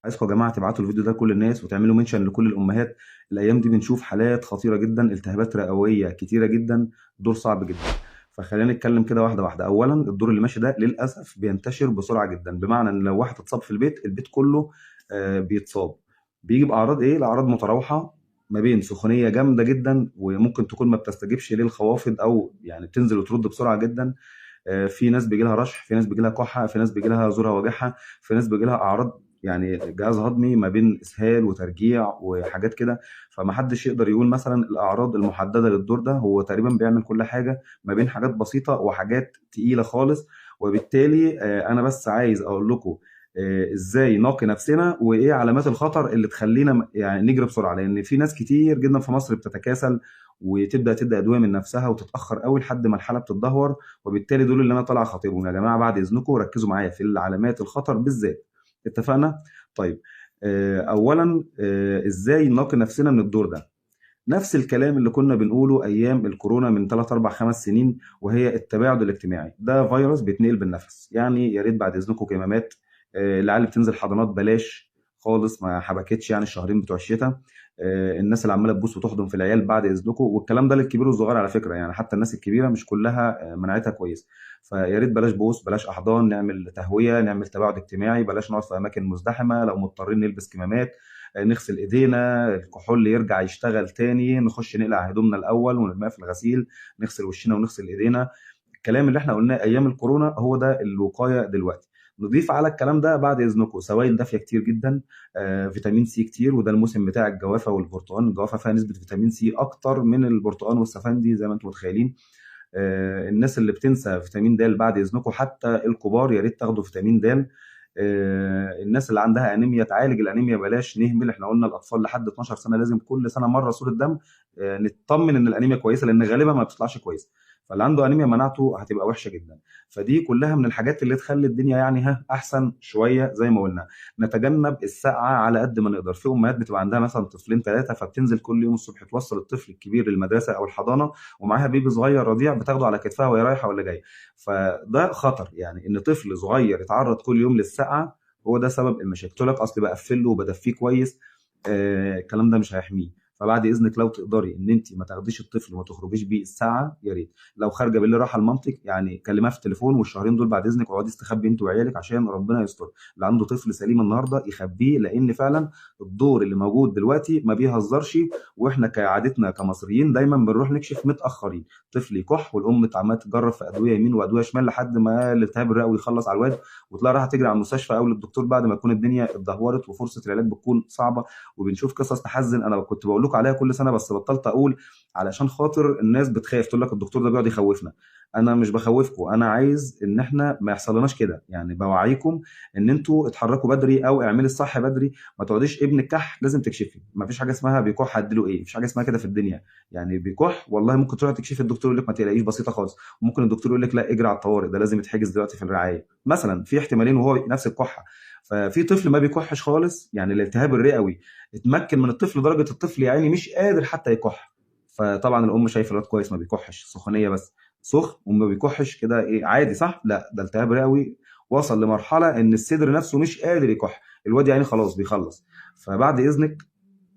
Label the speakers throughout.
Speaker 1: عايزكم يا جماعه تبعتوا الفيديو ده لكل الناس وتعملوا منشن لكل الامهات. الايام دي بنشوف حالات خطيره جدا، التهابات رئويه كتيره جدا، دور صعب جدا. فخلينا نتكلم كده واحده واحده. اولا، الدور اللي ماشي ده للاسف بينتشر بسرعه جدا، بمعنى ان لو واحد اتصاب في البيت، البيت كله بيتصاب. بيجي باعراض ايه؟ الاعراض متراوحه ما بين سخونيه جامده جدا، وممكن تكون ما بتستجيبش للخوافض او يعني بتنزل وترد بسرعه جدا. في ناس بيجي لها رشح، في ناس بيجي لها كحه، في ناس بيجي لها زورها وجعها، في ناس بيجي لها اعراض يعني جهاز هضمي ما بين اسهال وترجيع وحاجات كده. فما حدش يقدر يقول مثلا الاعراض المحدده للدور ده، هو تقريبا بيعمل كل حاجه ما بين حاجات بسيطه وحاجات تقيله خالص. وبالتالي انا بس عايز اقول لكم ازاي نقي نفسنا، وايه علامات الخطر اللي تخلينا يعني نجري بسرعه، لان في ناس كتير جدا في مصر بتتكاسل وتبدا تدي ادويه من نفسها وتتاخر قوي لحد ما الحاله بتتدهور. وبالتالي دول اللي انا طالع خاطبهم. يا جماعه بعد اذنكم ركزوا معايا في العلامات الخطر بالذات. اتفقنا؟ طيب. اولا، ازاي نقي نفسنا من الدور ده؟ نفس الكلام اللي كنا بنقوله ايام الكورونا من 3 4 5 سنين، وهي التباعد الاجتماعي. ده فيروس بيتنقل بالنفس. يعني يا ريت بعد اذنكم كمامات. العيال اللي بتنزل حضانات بلاش خالص، ما حبكتش يعني الشهرين بتوع الشتاء. الناس اللي عماله تبوس وتحضن في العيال بعد اذنكم، والكلام ده للكبير والصغير على فكره، يعني حتى الناس الكبيره مش كلها مناعتها كويسه. فيا ريت بلاش بوس، بلاش احضان، نعمل تهويه، نعمل تباعد اجتماعي، بلاش نقعد في اماكن مزدحمه، لو مضطرين نلبس كمامات. نغسل ايدينا، الكحول يرجع يشتغل تاني، نخش نقلع هدومنا الاول ونرميها في الغسيل، نغسل وشنا ونغسل ايدينا. الكلام اللي احنا قلناه ايام الكورونا هو ده الوقايه دلوقتي. نضيف على الكلام ده بعد اذنكم سوائل دافيه كتير جدا، فيتامين سي كتير، وده الموسم بتاع الجوافه والبرتقال. الجوافه فيها نسبه فيتامين سي اكتر من البرتقال والسفندي زي ما انتم متخيلين. الناس اللي بتنسى فيتامين د بعد اذنكم، حتى الكبار يا ريت تاخدوا فيتامين د. الناس اللي عندها انيميا تعالج الانيميا، بلاش نهمل. احنا قلنا الاطفال لحد 12 سنه لازم كل سنه مره صوره دم، نطمن ان الانيميا كويسه، لان غالبا ما بتطلعش كويسه. فاللي عنده انيميا مناعته هتبقى وحشه جدا. فدي كلها من الحاجات اللي تخلي الدنيا يعني احسن شويه زي ما قلنا. نتجنب السقعه على قد ما نقدر. في امهات بتبقى عندها مثلا طفلين ثلاثه، فبتنزل كل يوم الصبح توصل الطفل الكبير للمدرسه او الحضانه، ومعاها بيبي صغير رضيع بتاخده على كتفها وهي رايحه ولا جايه. فده خطر، يعني ان طفل صغير يتعرض كل يوم للسقعه، هو ده سبب المشاكل. تقول لك اصل بقفل له وبدفيه كويس. الكلام ده مش هيحميه. فبعد اذنك لو تقدري ان انت ما تاخديش الطفل وما تخرجيش بيه الساعه، يا ريت. لو خارجه بالليل رايحه لمامتك، يعني كلمها في التليفون، والشهرين دول بعد اذنك اقعدي استخبي انت وعيالك عشان ربنا يستر. اللي عنده طفل سليم النهارده يخبيه، لان فعلا الدور اللي موجود دلوقتي ما بيهزرش. واحنا كعادتنا كمصريين دايما بنروح نكشف متاخرين. طفل يكح والام عماله تجرب في ادويه يمين وادويه شمال لحد ما الالتهاب الرئوي يخلص على الواد، وتلاقي رايحه تجري على المستشفى او للدكتور بعد ما تكون الدنيا اتدهورت وفرصه العلاج بتكون صعبه. وبنشوف قصص تحزن، انا كنت بقول لكم عليها كل سنه بس بطلت اقول، علشان خاطر الناس بتخاف تقول لك الدكتور ده بيقعد يخوفنا. انا مش بخوفكم، انا عايز ان احنا ما يحصلناش كده، يعني بوعيكم ان انتوا اتحركوا بدري او اعملي الصح بدري. ما تقعديش ابنك كح لازم تكشفي، ما فيش حاجه اسمها بيكح هديله ايه، مفيش حاجه اسمها كده في الدنيا. يعني بيكح والله ممكن تروح تكشفي، الدكتور يقول لك ما تقلقيش بسيطه خالص. وممكن الدكتور يقول لك لا اجري على الطوارئ، ده لازم يتحجز دلوقتي في الرعايه مثلا. في احتمالين وهو نفس الكحه. ففي طفل ما بيكحش خالص، يعني الالتهاب الرئوي اتمكن من الطفل لدرجه الطفل يا عيني مش قادر حتى يكح. فطبعا الام شايفه الواد كويس ما بيكحش، سخونيه بس، سخن وما بيكحش كده ايه عادي صح؟ لا، ده التهاب رئوي وصل لمرحله ان الصدر نفسه مش قادر يكح. الواد يعني خلاص بيخلص. فبعد اذنك،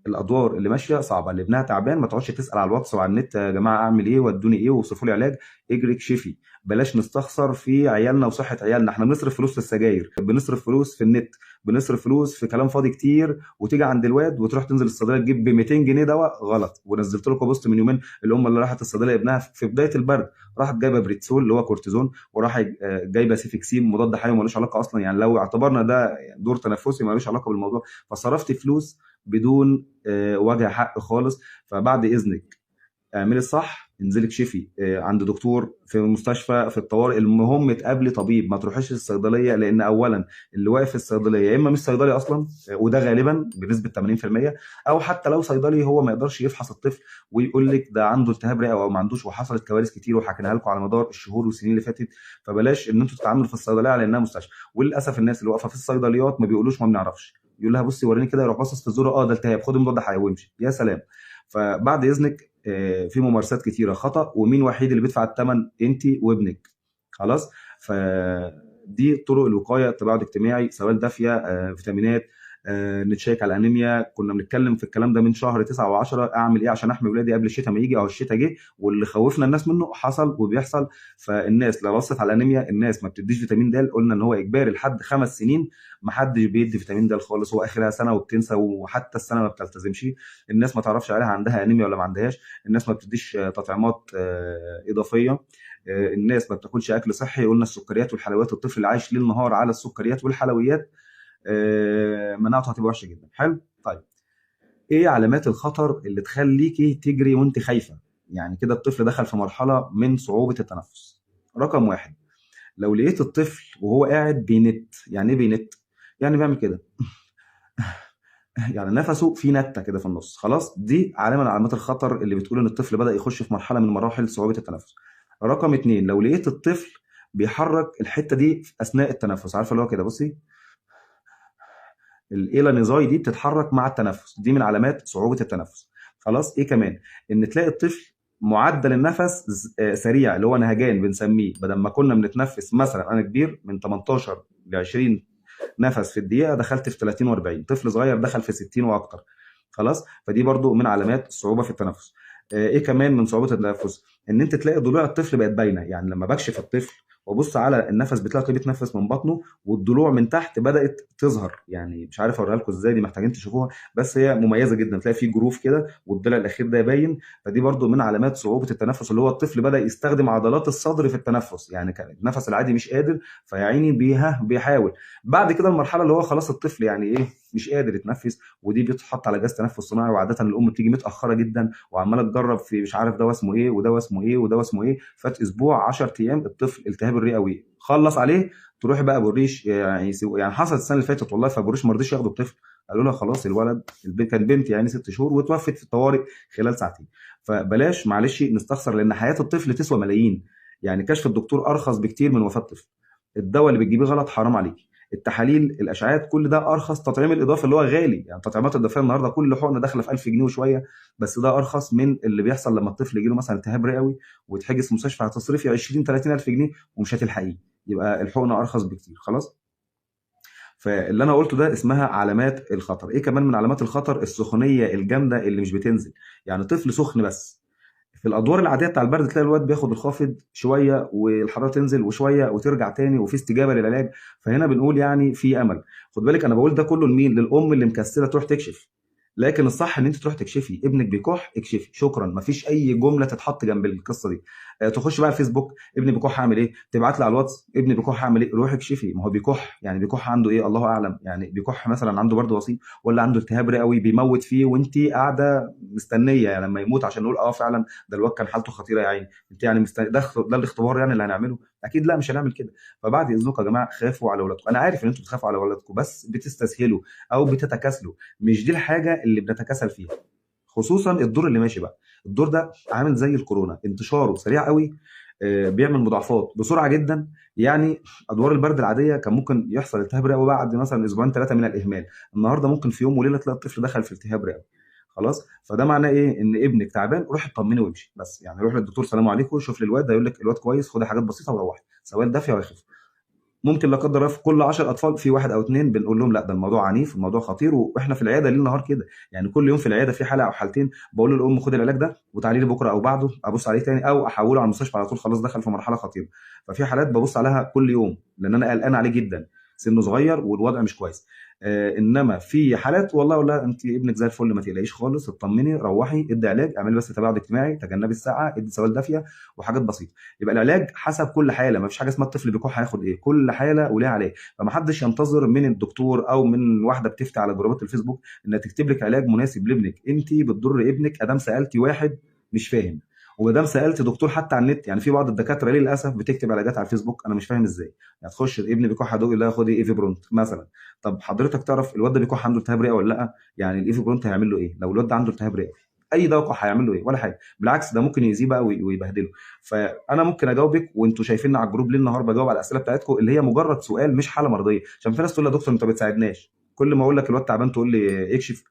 Speaker 1: الادوار اللي ماشيه صعبه، اللي ابنها تعبان ما تقعدش تسال على الواتس وعلى النت يا جماعه اعمل ايه ودوني ايه ووصفوا لي علاج. اجري اكشفي. بلاش نستخسر في عيالنا وصحه عيالنا. احنا بنصرف فلوس في السجاير، بنصرف فلوس في النت، بنصرف فلوس في كلام فاضي كتير، وتيجي عند الواد وتروح تنزل الصيدليه تجيب ب 200 جنيه دواء غلط. ونزلت لكم بوست من يومين، الام اللي راحت الصيدليه ابنها في بدايه البرد راحت جايبه بريتسول اللي هو كورتيزون، وراح جايبه سيفيكسيم مضاد حيوي ملوش علاقه اصلا، يعني لو اعتبرنا ده دور تنفسي ملوش علاقه بالموضوع. فصرفت فلوس بدون وجه حق خالص. فبعد اذنك اعملي الصح، انزلي اكشفي عند دكتور في المستشفى في الطوارئ. المهم تقابلي طبيب، ما تروحيش الصيدليه، لان اولا اللي واقف في الصيدليه يا اما مش صيدلي اصلا، وده غالبا بنسبه 80%، او حتى لو صيدلي هو ما يقدرش يفحص الطفل ويقول لك ده عنده التهاب رئوي او ما عندوش. وحصلت كوارث كتير وحكيناها لكم على مدار الشهور والسنين اللي فاتت. فبلاش ان انتوا تتعاملوا في الصيدليه على انها مستشفى. وللاسف الناس اللي واقفه في الصيدليات ما بيقولوش ما بنعرفش، يقول لها بصي وريني كده، يروح باصص في الزوره، اه ده التهاب، خدي مضاد حيوي وامشي يا سلام. فبعد اذنك في ممارسات كتيره خطا، ومين وحيد اللي بيدفع الثمن؟ انت وابنك. خلاص. فدي طرق الوقايه، التباعد الاجتماعي، سوائل دافيه، فيتامينات، نتشيك على الانيميا. كنا بنتكلم في الكلام ده من شهر 9 و10، اعمل ايه عشان احمي ولادي قبل الشتاء ما يجي. او الشتاء جه واللي خوفنا الناس منه حصل وبيحصل. فالناس لو بصت على الانيميا، الناس ما بتديش فيتامين د. قلنا ان هو اجباري لحد 5 سنين، ما حدش بيدي فيتامين د خالص، هو اخرها سنه وبتنسى، وحتى السنه ما بتلتزمش. الناس ما تعرفش عليها عندها انيميا ولا ما عندهاش. الناس ما بتديش تطعيمات اضافيه. الناس ما بتاكلش اكل صحي. قلنا السكريات والحلويات، الطفل اللي عايش ليل نهار على السكريات والحلويات مناعته هتبقى وحشه جدا. حلو. طيب، ايه علامات الخطر اللي تخليكي تجري وانت خايفه؟ يعني كده الطفل دخل في مرحله من صعوبه التنفس. رقم واحد، لو لقيت الطفل وهو قاعد بينت. يعني ايه بينت؟ يعني بيعمل كده يعني نفسه في نته كده في النص. خلاص، دي علامه من علامات الخطر اللي بتقول ان الطفل بدا يخش في مرحله من مراحل صعوبه التنفس. رقم اتنين، لو لقيت الطفل بيحرك الحته دي في اثناء التنفس. عارفه اللي هو كده، بصي، الإيلانيزاي دي بتتحرك مع التنفس، دي من علامات صعوبة التنفس. خلاص. ايه كمان؟ ان تلاقي الطفل معدل النفس سريع، اللي هو نهجان بنسميه. بدل ما كنا بنتنفس مثلا، انا كبير، من 18 ل 20 نفس في الدقيقه، دخلت في 30 و40. طفل صغير دخل في 60 واكتر. خلاص. فدي برضو من علامات الصعوبه في التنفس. ايه كمان من صعوبه التنفس؟ ان انت تلاقي ضلوع الطفل بقت باينه. يعني لما بكشف الطفل وابص على النفس، بتلاقي بيتنفس من بطنه والضلوع من تحت بدات تظهر. يعني مش عارف اوريها لكم ازاي، دي محتاجين تشوفوها، بس هي مميزه جدا. تلاقي في جروف كده والضلع الاخير ده باين. فدي برضو من علامات صعوبه التنفس، اللي هو الطفل بدا يستخدم عضلات الصدر في التنفس. يعني كان النفس العادي مش قادر، فيا عيني بيحاول. بعد كده المرحله اللي هو خلاص الطفل يعني ايه، مش قادر يتنفس، ودي بيتحط على جهاز تنفس صناعي. وعاده الام بتيجي متاخره جدا وعماله تجرب في مش عارف دواء اسمه ايه ودواء اسمه ايه ودواء اسمه ايه. فات اسبوع 10 ايام الطفل التهاب الرئوي خلص عليه، تروحي بقى بوريش. يعني حصلت السنه اللي فاتت والله، فبوريش ما رضيش ياخدوا الطفل. قالوا لها خلاص الولد، البنت كانت بنت يعني 6 شهور، وتوفت في الطوارئ خلال ساعتين. فبلاش معلش نستخسر، لان حياه الطفل تسوى ملايين. يعني كشف الدكتور ارخص بكتير من وفاه الطفل. الدواء اللي بتجيبيه غلط حرام عليكي. التحاليل، الاشعاعات، كل ده ارخص. تطعيم الاضافه اللي هو غالي، يعني التطعيمات الاضافيه النهارده كل حقنه داخله في 1000 جنيه وشويه، بس ده ارخص من اللي بيحصل لما الطفل يجي له مثلا التهاب رئوي ويتحجز في مستشفى، هتصرفي 20 30 الف جنيه ومش هتلحقيه. يبقى الحقنه ارخص بكتير. خلاص. فاللي انا قلته ده اسمها علامات الخطر. ايه كمان من علامات الخطر؟ السخونيه الجامده اللي مش بتنزل. يعني طفل سخن بس. في الادوار العاديه بتاع البرد تلاقي الواد بياخد الخافض شويه والحراره تنزل وشويه وترجع تاني، وفي استجابه للعلاج. فهنا بنقول يعني في امل. خد بالك انا بقول ده كله لمين؟ للام اللي مكسله تروح تكشف. لكن الصح ان انت تروح تكشفي. ابنك بيكح، اكشفي شكرا. مفيش اي جمله تتحط جنب القصه دي. تخش بقى الفيسبوك، ابني بيكح اعمل ايه؟ تبعت لي على الواتس، ابني بيكح اعمل ايه؟ روح اكشفي. ما هو بيكح، يعني بيكح عنده ايه الله اعلم. يعني بيكح مثلا عنده برد وسيط، ولا عنده التهاب رئوي بيموت فيه وانت قاعده مستنيه يعني لما يموت عشان نقول اه فعلا ده الواد كان حالته خطيره يا عيني. انت يعني ده الاختبار يعني اللي هنعمله؟ اكيد لا، مش هنعمل كده. فبعد اذنكم يا جماعه، خافوا على اولادكم. انا عارف ان انتوا بتخافوا على اولادكم، بس بتستسهلوا او بتتكاسلوا. مش دي الحاجه اللي بنتكاسل فيها. خصوصا الدور اللي ماشي بقى. الدور ده عامل زي الكورونا، انتشاره سريع قوي. بيعمل مضاعفات بسرعه جدا. يعني ادوار البرد العاديه كان ممكن يحصل التهاب رئوي بعد مثلا اسبوعين 3 من الاهمال. النهارده ممكن في يوم وليله تلاقي الطفل دخل في التهاب رئوي. خلاص. فده معناه ايه؟ ان ابنك تعبان، روح اطمني وامشي. بس يعني روح للدكتور، سلام عليكم، شوف لي الواد ده، يقول لك الواد كويس، خدي حاجات بسيطه وروحي، سوائل دافيه ويخف. ممكن لا قدر الله في كل 10 اطفال في واحد او اتنين بنقول لهم لا ده الموضوع عنيف، الموضوع خطير. واحنا في العياده ليل نهار كده. يعني كل يوم في العياده في حاله او حالتين بقول للام خد العلاج ده وتعالي لي بكره او بعده ابص عليه تاني، او احوله على المستشفى على طول، خلاص دخل في مرحله خطيره. ففي حالات ببص عليها كل يوم لان انا قلقان عليه جدا، سنه صغير والوضع مش كويس. انما في حالات والله اقول لها انت ابنك زي الفل، ما تقلقيش خالص، اطمني، روحي، ادي علاج، اعملي بس تباعد اجتماعي، تجنبي الساعه، ادي سوائل دافيه وحاجات بسيطه. يبقى العلاج حسب كل حاله. ما فيش حاجه اسمها الطفل بيكح هياخد ايه، كل حاله وليها علاج. فما حدش ينتظر من الدكتور او من واحده بتفتي على جروبات الفيسبوك انها تكتب لك علاج مناسب لابنك. انت بتضر ابنك ادام سالتي واحد مش فاهم، ومادام سالت دكتور حتى على النت. يعني في بعض الدكاتره للاسف بتكتب علاجات على الفيسبوك انا مش فاهم ازاي. يعني تخش ابني بيكح هدوء لا خد ايفي برونت مثلا. طب حضرتك تعرف الواد ده بيكح عنده التهاب رئه ولا لا؟ يعني الايفي برونت هيعمل له ايه لو الواد ده عنده التهاب رئه؟ اي دواء كح هيعمل له ايه؟ ولا حاجه، بالعكس ده ممكن يأذيه بقى ويبهدله. فانا ممكن اجاوبك، وانتوا شايفيني على الجروب ليل نهار بجاوب على الاسئله بتاعتكم اللي هي مجرد سؤال مش حاله مرضيه. عشان في ناس تقول لي يا دكتور انت ما بتساعدناش، كل ما اقول لك الواد تعبان تقول لي اكشف.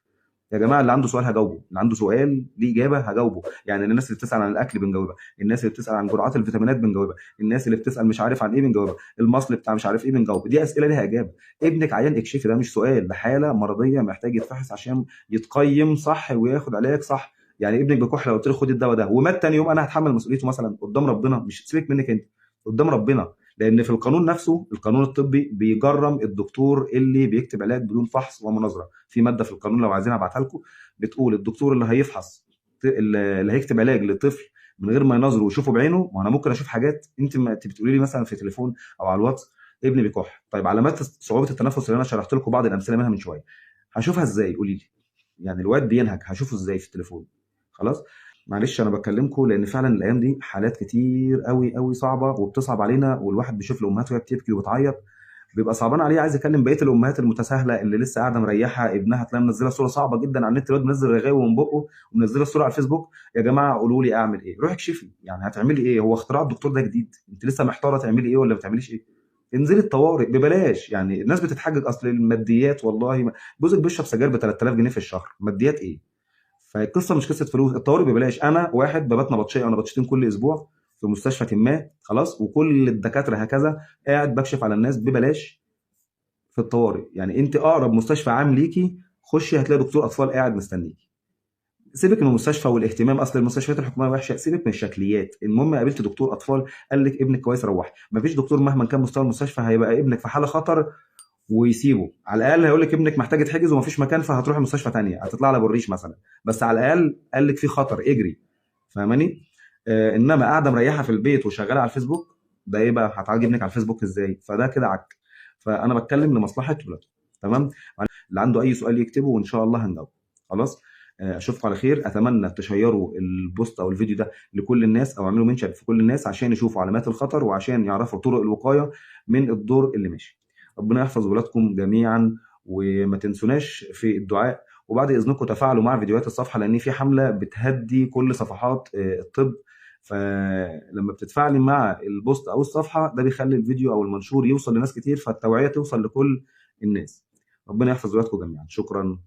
Speaker 1: يا جماعه اللي عنده سؤال هجاوبه، اللي عنده سؤال ليه اجابه هجاوبه. يعني الناس اللي بتسال عن الاكل بنجاوبها، الناس اللي بتسال عن جرعات الفيتامينات بنجاوبها، الناس اللي بتسال مش عارف عن ايه بنجاوبها، المصل بتاع مش عارف ايه بنجاوبه. دي اسئله ليها اجابه. ابنك عيان اكشفي، ده مش سؤال، ده حاله مرضيه محتاج يتفحص عشان يتقيم صح وياخد علاج صح. يعني ابنك بكحه لو قلت له خد الدواء ده ومات تاني يوم، انا هتحمل مسؤوليته مثلا قدام ربنا؟ مش سيبك منك انت، قدام ربنا. لان في القانون نفسه، القانون الطبي بيجرم الدكتور اللي بيكتب علاج بدون فحص ومناظره. في ماده في القانون لو عايزين ابعتها لكم، بتقول الدكتور اللي هيفحص، اللي هيكتب علاج لطفل من غير ما يناظره ويشوفه بعينه. ما انا ممكن اشوف حاجات انت ما انت بتقولي لي مثلا في تليفون او على الواتس ابني بيكح، طيب علامات صعوبه التنفس اللي انا شرحت لكم بعض الامثله منها من شويه، هشوفها ازاي؟ قولي لي. يعني الواد بينهج هشوفه ازاي في التليفون؟ خلاص. معلش انا بكلمكم لان فعلا الايام دي حالات كتير قوي قوي صعبه وبتصعب علينا، والواحد بيشوف الامهات وهي بتبكي وبتعيط بيبقى صعبان عليه، عايز يكلم بقيه الامهات المتساهله اللي لسه قاعده مريحه ابنها تلاقي منزله صوره صعبه جدا على النت، الواد منزل رغاوي من بقه ومنزله الصوره على الفيسبوك. يا جماعه قولوا لي اعمل ايه؟ روحي اكشفي، يعني هتعملي ايه؟ هو اختراع الدكتور ده جديد؟ انت لسه محتاره تعملي ايه ولا ما تعمليش ايه؟ انزلي الطوارئ ببلاش. يعني الناس بتتحجج اصل الماديات، والله جوزك بيشرب سجاير ب 3000 جنيه في الشهر، ماديات ايه؟ فالقصه مش قصه فلوس، الطوارئ ببلاش. انا واحد ببات نبطشيه او نبطشتين كل اسبوع في مستشفى ما، خلاص، وكل الدكاتره هكذا، قاعد بكشف على الناس ببلاش في الطوارئ. يعني انت اقرب مستشفى عام ليكي خشي هتلاقي دكتور اطفال قاعد مستنيكي. سيبك من المستشفى والاهتمام، اصل المستشفيات الحكوميه وحشه، سيبك من الشكليات، المهم قابلت دكتور اطفال قال لك ابنك كويس روحي. مفيش دكتور مهما كان مستوى المستشفى هيبقى ابنك في حاله خطر ويسيبه. على الاقل هيقول لك ابنك محتاج يتحجز ومفيش مكان فهتروح مستشفى تانية، هتطلع على بالريش مثلا، بس على الاقل قال لك في خطر اجري. فاهماني؟ انما قاعده مريحه في البيت وشغاله على الفيسبوك، ده ايه بقى؟ هتعالج ابنك على الفيسبوك ازاي؟ فده كده عك. فانا بتكلم لمصلحه ولادكم. تمام. اللي عنده اي سؤال يكتبه وان شاء الله هنجاوب. خلاص. اشوفكم على خير. اتمنى تشيروا البوست او الفيديو ده لكل الناس او اعملوا منشن في كل الناس عشان يشوفوا علامات الخطر وعشان يعرفوا طرق الوقايه من الدور اللي ماشي. ربنا يحفظ ولادكم جميعا، وما تنسوناش في الدعاء. وبعد اذنكم تفاعلوا مع فيديوهات الصفحه لان في حمله بتهدي كل صفحات الطب. فلما بتتفاعلي مع البوست او الصفحه ده بيخلي الفيديو او المنشور يوصل لناس كتير، فالتوعيه توصل لكل الناس. ربنا يحفظ ولادكم جميعا. شكرا.